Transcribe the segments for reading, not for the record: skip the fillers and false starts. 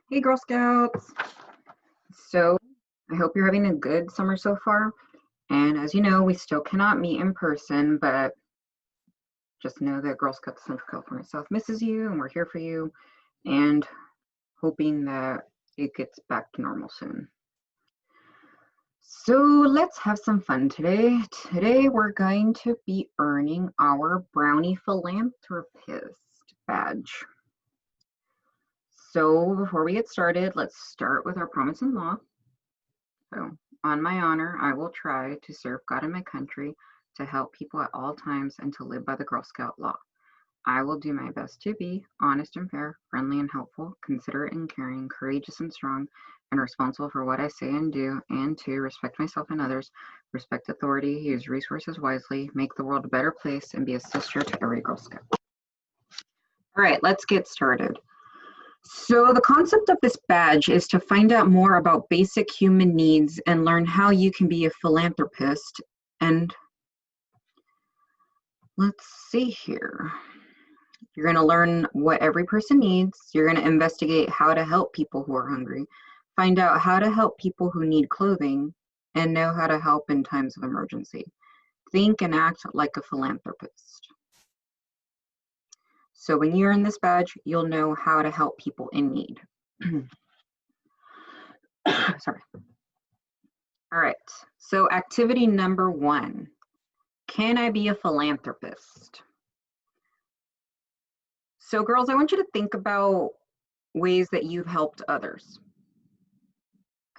Hey, Girl Scouts. So I hope you're having a good summer so far. And as you know, we still cannot meet in person, but just know that Girl Scouts Central California South misses you and we're here for you and hoping that it gets back to normal soon. So let's have some fun today. Today we're going to be earning our Brownie Philanthropist badge. So before we get started, let's start with our promise and law. So, on my honor, I will try to serve God and my country, to help people at all times, and to live by the Girl Scout law. I will do my best to be honest and fair, friendly and helpful, considerate and caring, courageous and strong, and responsible for what I say and do, and to respect myself and others, respect authority, use resources wisely, make the world a better place, and be a sister to every Girl Scout. All right, let's get started. So the concept of this badge is to find out more about basic human needs and learn how you can be a philanthropist. And let's see here. You're going to learn what every person needs. You're going to investigate how to help people who are hungry, find out how to help people who need clothing, and know how to help in times of emergency. Think and act like a philanthropist. So when you earn this badge, you'll know how to help people in need. Sorry. All right, so activity number 1. Can I be a philanthropist? So girls, I want you to think about ways that you've helped others.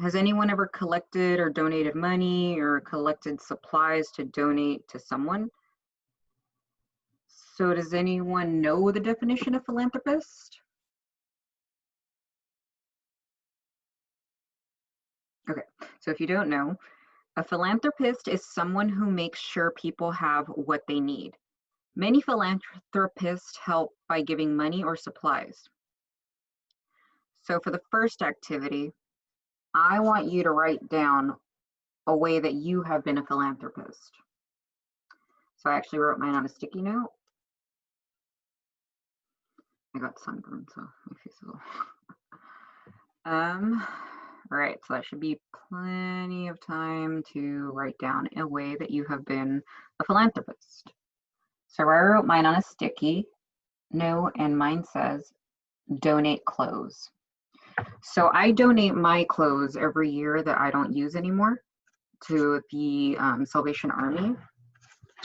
Has anyone ever collected or donated money or collected supplies to donate to someone? So does anyone know the definition of philanthropist? Okay, so if you don't know, a philanthropist is someone who makes sure people have what they need. Many philanthropists help by giving money or supplies. So for the first activity, I want you to write down a way that you have been a philanthropist. So I actually wrote mine on a sticky note. I got sunburned, so my face is all. All right, so that should be plenty of time to write down a way that you have been a philanthropist. So I wrote mine on a sticky note, and mine says, donate clothes. So I donate my clothes every year that I don't use anymore to the Salvation Army.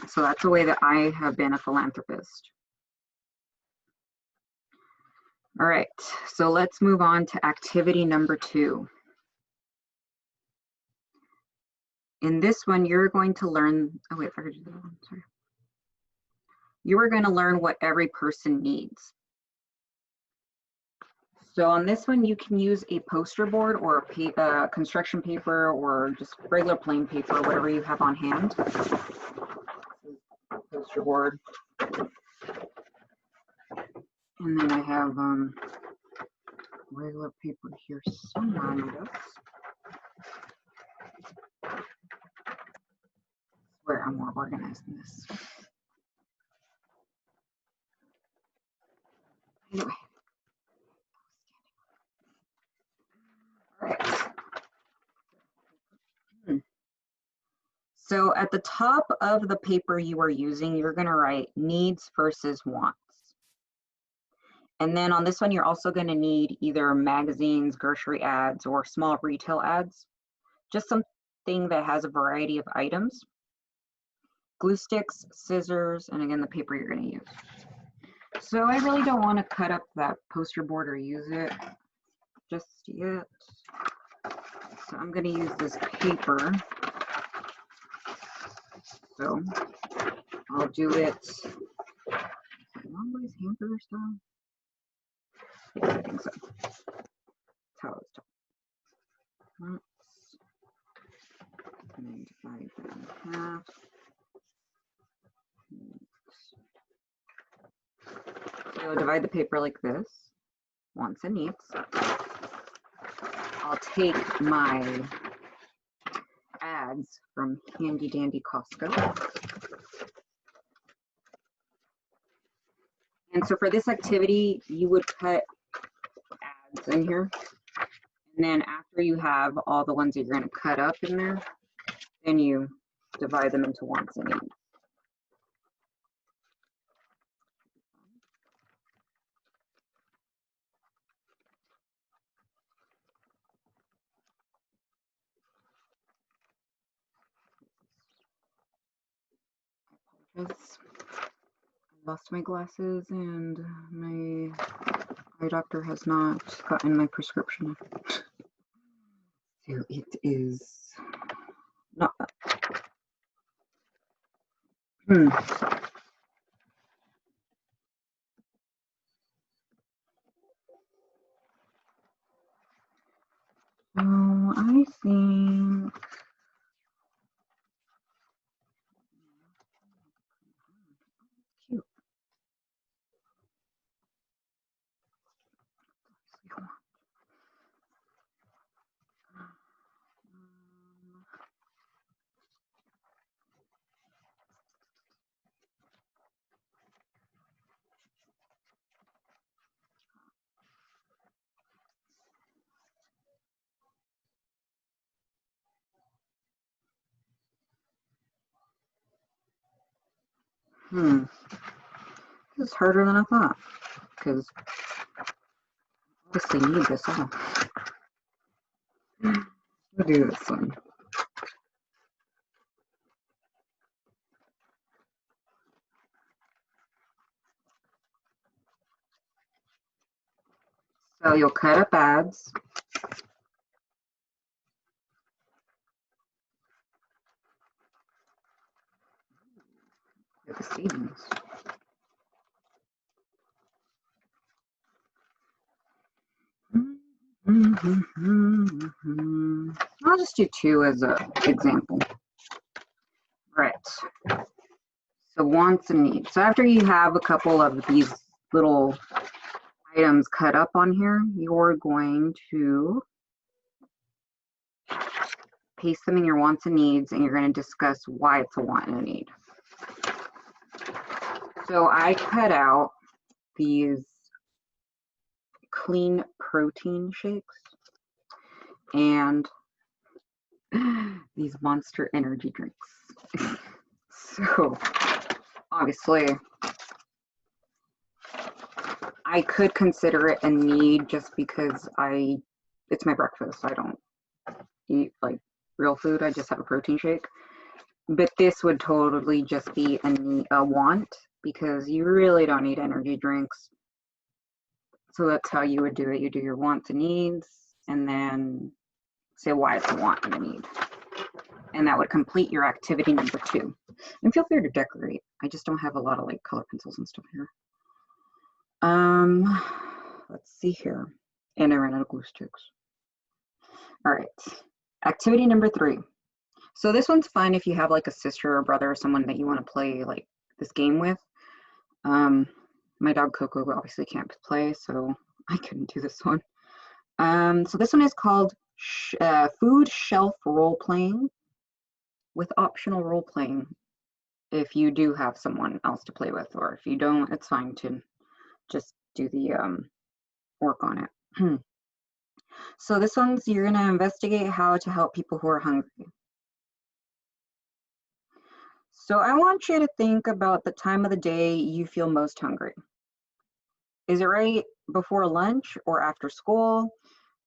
So that's the way that I have been a philanthropist. All right, so let's move on to activity number 2. In this one, you're going to learn, oh wait, I forgot to do that one, sorry. You are going to learn what every person needs. So on this one, you can use a poster board or a construction paper or just regular plain paper, whatever you have on hand. Poster board. And then I have regular paper here somewhere on my desk. I swear I'm more organized than this. Anyway. All right. So at the top of the paper you are using, you're going to write needs versus wants. And then on this one, you're also going to need either magazines, grocery ads, or small retail ads. Just something that has a variety of items. Glue sticks, scissors, and again, the paper you're going to use. So I really don't want to cut up that poster board or use it just yet. So I'm going to use this paper. So I'll do it always hamburger style. Yeah, I think so. That's how it's done. And divide that in half. So divide the paper like this, wants and needs. I'll take my ads from Handy Dandy Costco. And so for this activity, you would cut ads wants in here. And then after you have all the ones that you're going to cut up in there, then you divide them into wants and needs. I lost my glasses and my eye doctor has not gotten my prescription. So it is not bad. So I think cute. This is harder than I thought because obviously need this all. We'll do this one. So you'll cut up ads. Get the seedings. I'll just do 2 as an example. Right. So wants and needs. So after you have a couple of these little items cut up on here, you're going to paste them in your wants and needs, and you're going to discuss why it's a want and a need. So I cut out these clean protein shakes and these Monster energy drinks. So obviously I could consider it a need just because it's my breakfast. I don't eat like real food. I just have a protein shake. But this would totally just be a want because you really don't need energy drinks. So that's how you would do it. You do your wants and needs and then say why it's a want and a need. And that would complete your activity number 2. And feel free to decorate. I just don't have a lot of like color pencils and stuff here. Let's see here. And I ran out of glue sticks. All right. Activity number 3. So this one's fun if you have like a sister or brother or someone that you want to play like this game with. My dog Coco obviously can't play, so I couldn't do this one. So this one is called food shelf role playing with optional role playing. If you do have someone else to play with, or if you don't, it's fine to just do the work on it. So this one's you're going to investigate how to help people who are hungry. So I want you to think about the time of the day you feel most hungry. Is it right before lunch or after school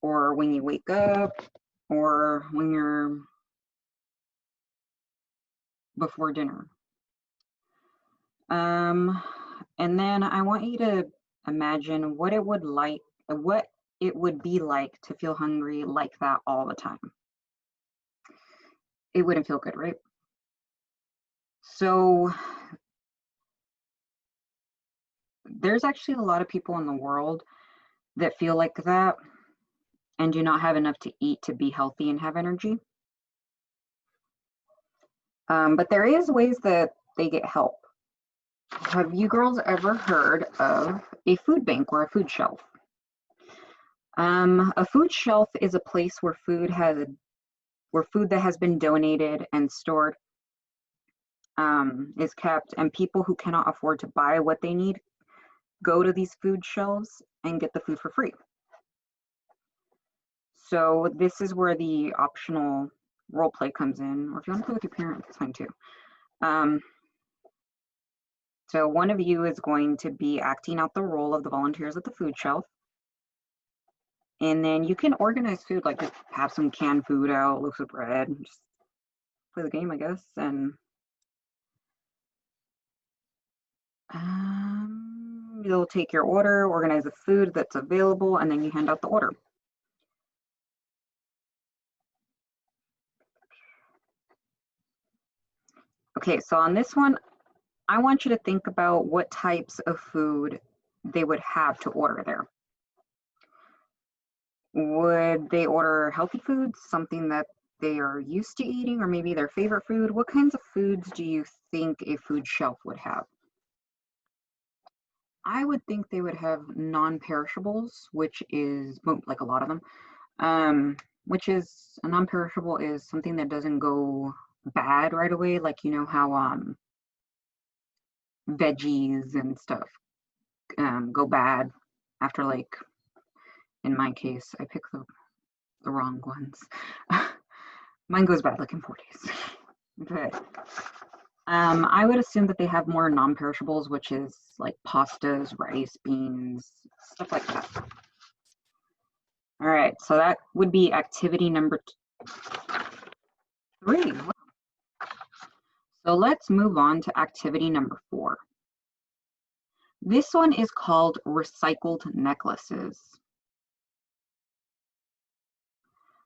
or when you wake up or when you're before dinner? And then I want you to imagine what it would be like to feel hungry like that all the time. It wouldn't feel good, right? So there's actually a lot of people in the world that feel like that and do not have enough to eat to be healthy and have energy. But there is ways that they get help. Have you girls ever heard of a food bank or a food shelf? A food shelf is a place where food that has been donated and stored is kept, and people who cannot afford to buy what they need go to these food shelves and get the food for free. So this is where the optional role play comes in, or if you want to play with your parents, it's fine too. So one of you is going to be acting out the role of the volunteers at the food shelf. And then you can organize food, like just have some canned food out, loaves of bread, and just play the game, I guess. And you'll take your order, organize the food that's available, and then you hand out the order. Okay, so on this one, I want you to think about what types of food they would have to order there. Would they order healthy foods, something that they are used to eating, or maybe their favorite food? What kinds of foods do you think a food shelf would have? I would think they would have non-perishables, which is, well, like a lot of them, which is, a non-perishable is something that doesn't go bad right away, like you know how veggies and stuff go bad after, like, in my case, I picked the wrong ones. Mine goes bad like in 4 days. But I would assume that they have more non-perishables, which is like pastas, rice, beans, stuff like that. All right, so that would be activity number 3. So let's move on to activity number 4. This one is called recycled necklaces.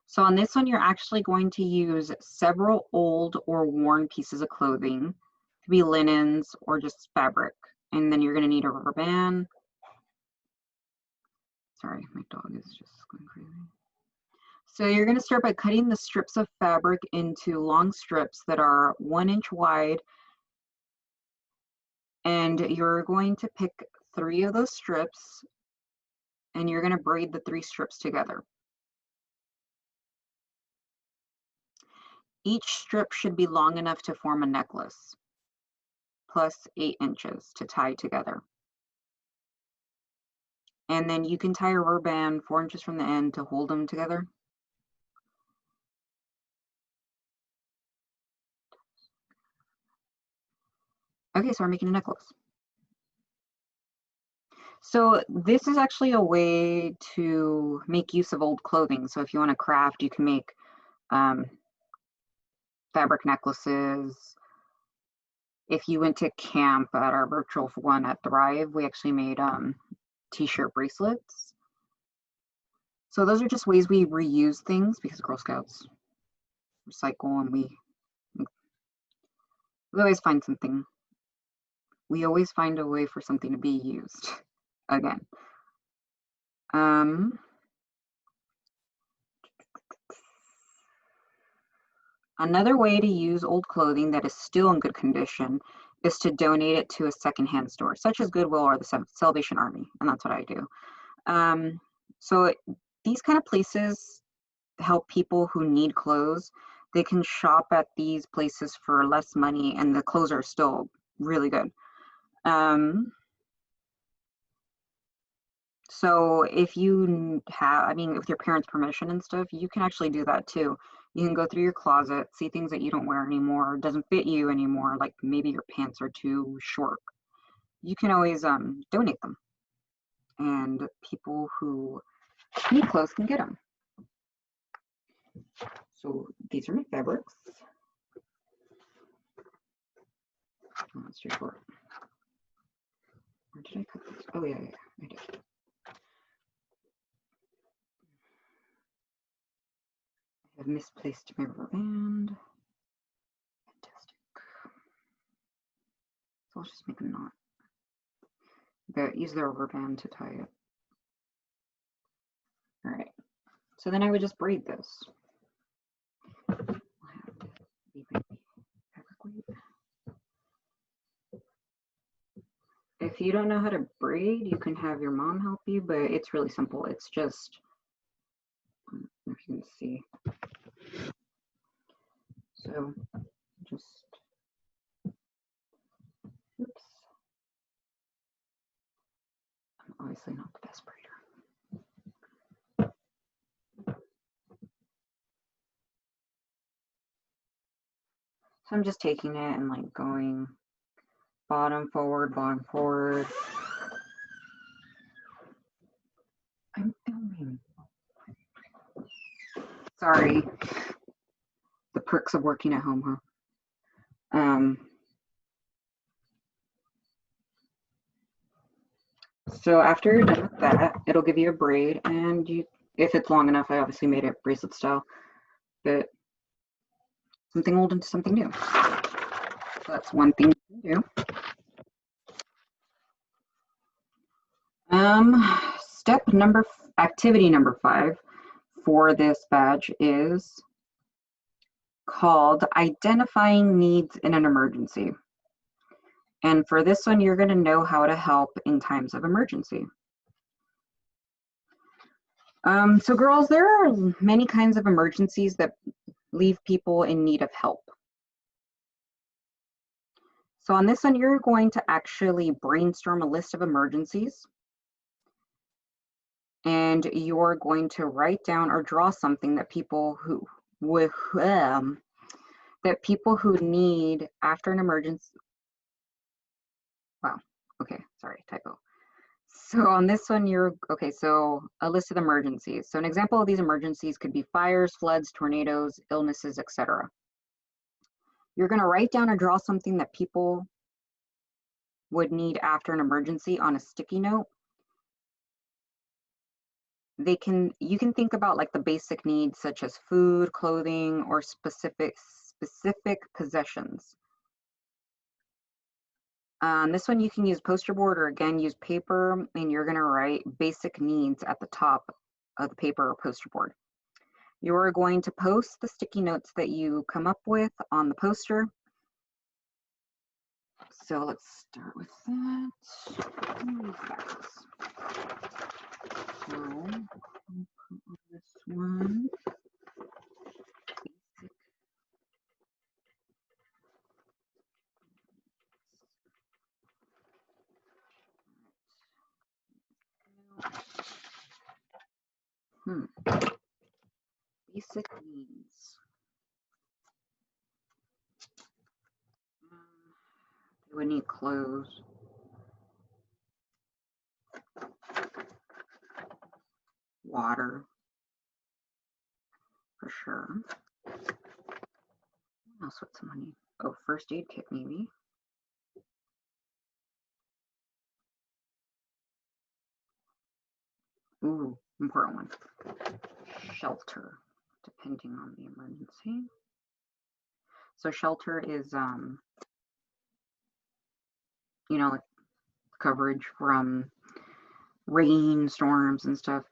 So on this one, you're actually going to use several old or worn pieces of clothing. It could be linens or just fabric. And then you're going to need a rubber band. Sorry, my dog is just going crazy. So you're going to start by cutting the strips of fabric into long strips that are 1 inch wide. And you're going to pick 3 of those strips and you're going to braid the 3 strips together. Each strip should be long enough to form a necklace, plus 8 inches to tie together. And then you can tie a rubber band 4 inches from the end to hold them together. Okay, so we're making a necklace. So this is actually a way to make use of old clothing. So if you want to craft, you can make fabric necklaces. If you went to camp at our virtual one at Thrive, we actually made t-shirt bracelets. So those are just ways we reuse things because Girl Scouts recycle, and we always find something. We always find a way for something to be used again. Another way to use old clothing that is still in good condition is to donate it to a secondhand store, such as Goodwill or the Salvation Army, and that's what I do. So these kind of places help people who need clothes. They can shop at these places for less money, and the clothes are still really good. So if you have, I mean, with your parents' permission and stuff, you can actually do that too. You can go through your closet, see things that you don't wear anymore, doesn't fit you anymore, like maybe your pants are too short. You can always donate them, and people who need clothes can get them. So these are my fabrics. Oh, that's too short. Where did I cut this? Oh yeah, I did. I've misplaced my rubber band. Fantastic. So I'll just make a knot. Use the rubber band to tie it. All right. So then I would just braid this. If you don't know how to braid, you can have your mom help you, but it's really simple. It's just, if you can see. So just, oops. I'm obviously not the best braider. So I'm just taking it and like going bottom forward, bottom forward. I'm filming. Sorry. The perks of working at home, huh? So after you're done with that, it'll give you a braid, and if it's long enough, I obviously made it bracelet style, but something old into something new. So that's one thing you can do. Activity number 5 for this badge is called Identifying Needs in an Emergency. And for this one, you're going to know how to help in times of emergency. So girls, there are many kinds of emergencies that leave people in need of help. So on this one, you're going to actually brainstorm a list of emergencies, and you're going to write down or draw something that people who need after an emergency. Wow. Okay. Sorry. Typo. So on this one, so a list of emergencies. So an example of these emergencies could be fires, floods, tornadoes, illnesses, etc. You're going to write down or draw something that people would need after an emergency on a sticky note. You can think about like the basic needs such as food, clothing, or specific possessions. This one you can use poster board or again use paper, and you're going to write basic needs at the top of the paper or poster board. You're going to post the sticky notes that you come up with on the poster. So let's start with that. So this one. Basic needs. They would need clothes. Water. For sure. What else would someone need? Oh, first aid kit maybe. Ooh, important one. Shelter, depending on the emergency. So shelter is, like coverage from rain, storms, and stuff.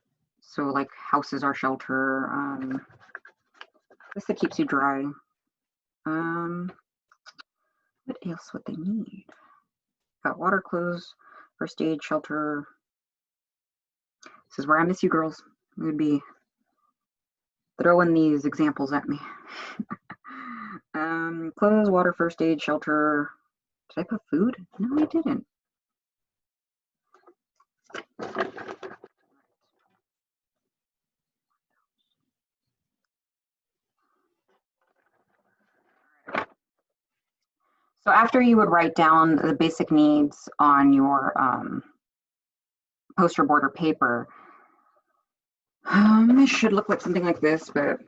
So like houses are shelter. This that keeps you dry. What else would they need? Got water, clothes, first aid, shelter. This is where I miss you girls. You would be throwing these examples at me. Clothes, water, first aid, shelter. Did I put food? No, I didn't. So after you would write down the basic needs on your poster board or paper, it should look like something like this, but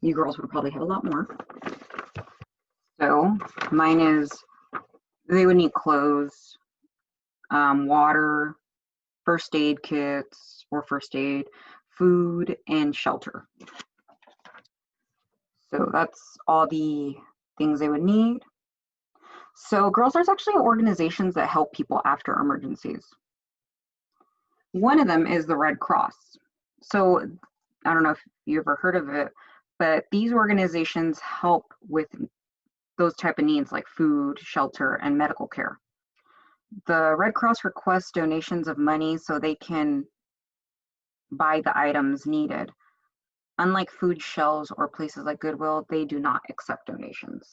you girls would probably have a lot more. So mine is, they would need clothes, water, first aid kits or first aid, food, and shelter. So that's all the things they would need. So girls, there's actually organizations that help people after emergencies. One of them is the Red Cross. So I don't know if you ever heard of it, but these organizations help with those type of needs like food, shelter, and medical care. The Red Cross requests donations of money so they can buy the items needed. Unlike food shelves or places like Goodwill, they do not accept donations.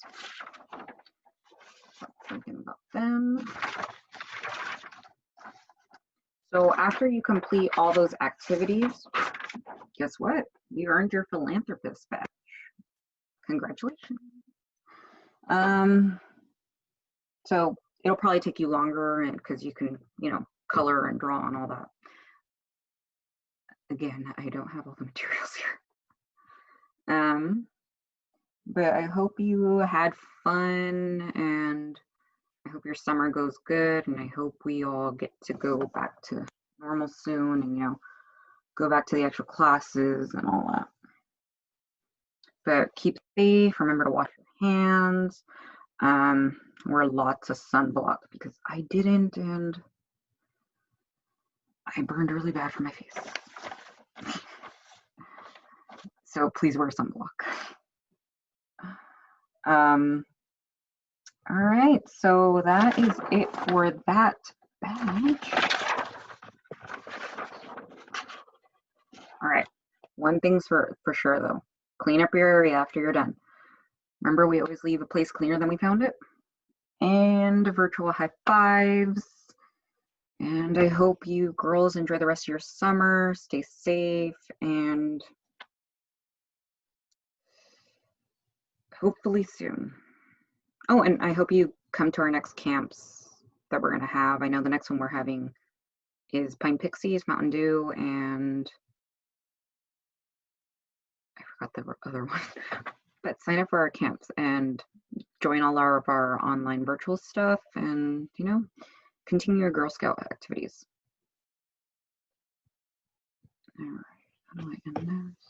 Thinking about them. So after you complete all those activities, guess what? You earned your Philanthropist badge. Congratulations. So it'll probably take you longer, and because you can, color and draw and all that. Again, I don't have all the materials here. But I hope you had fun, and I hope your summer goes good, and I hope we all get to go back to normal soon and, go back to the actual classes and all that. But keep safe, remember to wash your hands, wear lots of sunblock because I didn't, and I burned really bad from my face. So please wear sunblock. All right, so that is it for that batch. All right, one thing's for sure though, clean up your area after you're done. Remember, we always leave a place cleaner than we found it. And virtual high fives. And I hope you girls enjoy the rest of your summer, stay safe, and hopefully soon. Oh, and I hope you come to our next camps that we're gonna have. I know the next one we're having is Pine Pixies, Mountain Dew, and I forgot the other one. But sign up for our camps and join all of our online virtual stuff, and continue your Girl Scout activities. All right, how do I end this?